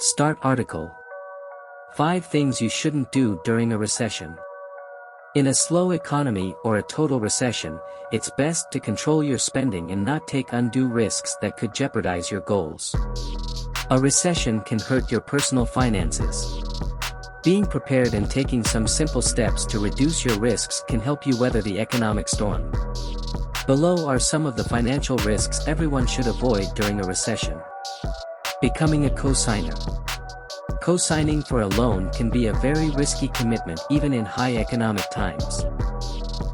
Start article. 5 things you shouldn't do during a recession. In a slow economy or a total recession, it's best to control your spending and not take undue risks that could jeopardize your goals. A recession can hurt your personal finances. Being prepared and taking some simple steps to reduce your risks can help you weather the economic storm. Below are some of the financial risks everyone should avoid during a recession. Becoming a cosigner. Co-signing for a loan can be a very risky commitment even in high economic times.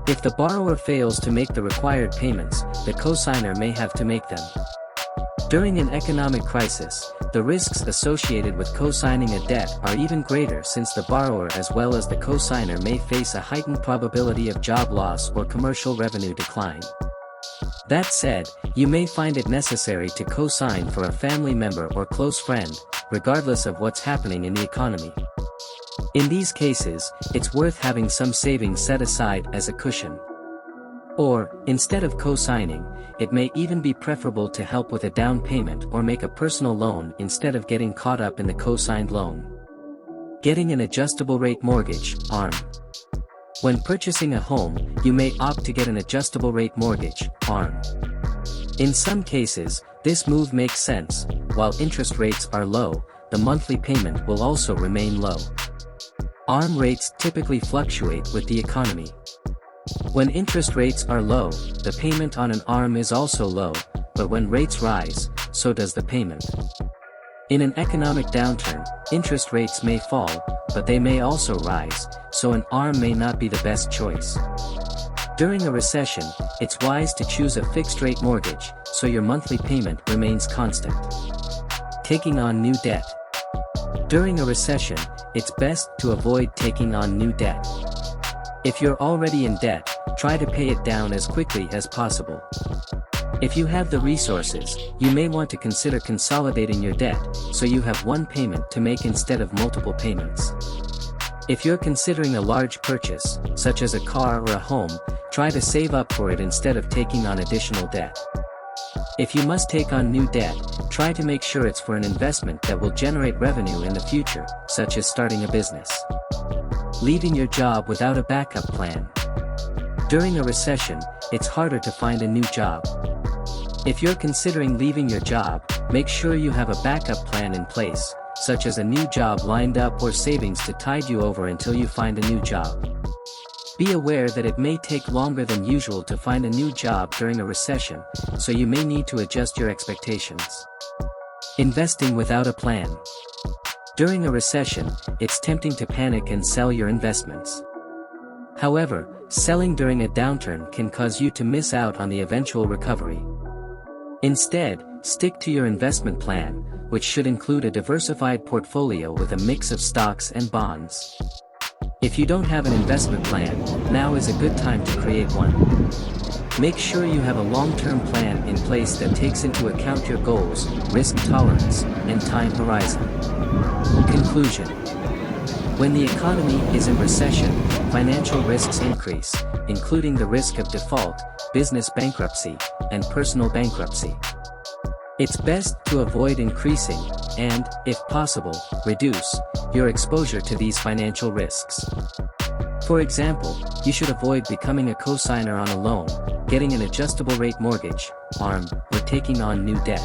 If the borrower fails to make the required payments, the cosigner may have to make them. During an economic crisis, the risks associated with co-signing a debt are even greater since the borrower as well as the cosigner may face a heightened probability of job loss or commercial revenue decline. That said, you may find it necessary to co-sign for a family member or close friend, regardless of what's happening in the economy. In these cases, it's worth having some savings set aside as a cushion. Or, instead of co-signing, it may even be preferable to help with a down payment or make a personal loan instead of getting caught up in the co-signed loan. Getting an adjustable rate mortgage, ARM. When purchasing a home, you may opt to get an adjustable rate mortgage, ARM. In some cases, this move makes sense. While interest rates are low, the monthly payment will also remain low. ARM rates typically fluctuate with the economy. When interest rates are low, the payment on an ARM is also low, but when rates rise, so does the payment. In an economic downturn, interest rates may fall, but they may also rise, so an ARM may not be the best choice. During a recession, it's wise to choose a fixed-rate mortgage, so your monthly payment remains constant. Taking on new debt. During a recession, it's best to avoid taking on new debt. If you're already in debt, try to pay it down as quickly as possible. If you have the resources, you may want to consider consolidating your debt, so you have one payment to make instead of multiple payments. If you're considering a large purchase, such as a car or a home, try to save up for it instead of taking on additional debt. If you must take on new debt, try to make sure it's for an investment that will generate revenue in the future, such as starting a business. Leaving your job without a backup plan. During a recession, it's harder to find a new job. If you're considering leaving your job, make sure you have a backup plan in place, such as a new job lined up or savings to tide you over until you find a new job. Be aware that it may take longer than usual to find a new job during a recession, so you may need to adjust your expectations. Investing without a plan. During a recession, it's tempting to panic and sell your investments. However, selling during a downturn can cause you to miss out on the eventual recovery. Instead, stick to your investment plan, which should include a diversified portfolio with a mix of stocks and bonds. If you don't have an investment plan, now is a good time to create one. Make sure you have a long-term plan in place that takes into account your goals, risk tolerance, and time horizon. Conclusion. When the economy is in recession, financial risks increase, including the risk of default, business bankruptcy, and personal bankruptcy. It's best to avoid increasing, and, if possible, reduce, your exposure to these financial risks. For example, you should avoid becoming a cosigner on a loan, getting an adjustable rate mortgage, ARM, or taking on new debt.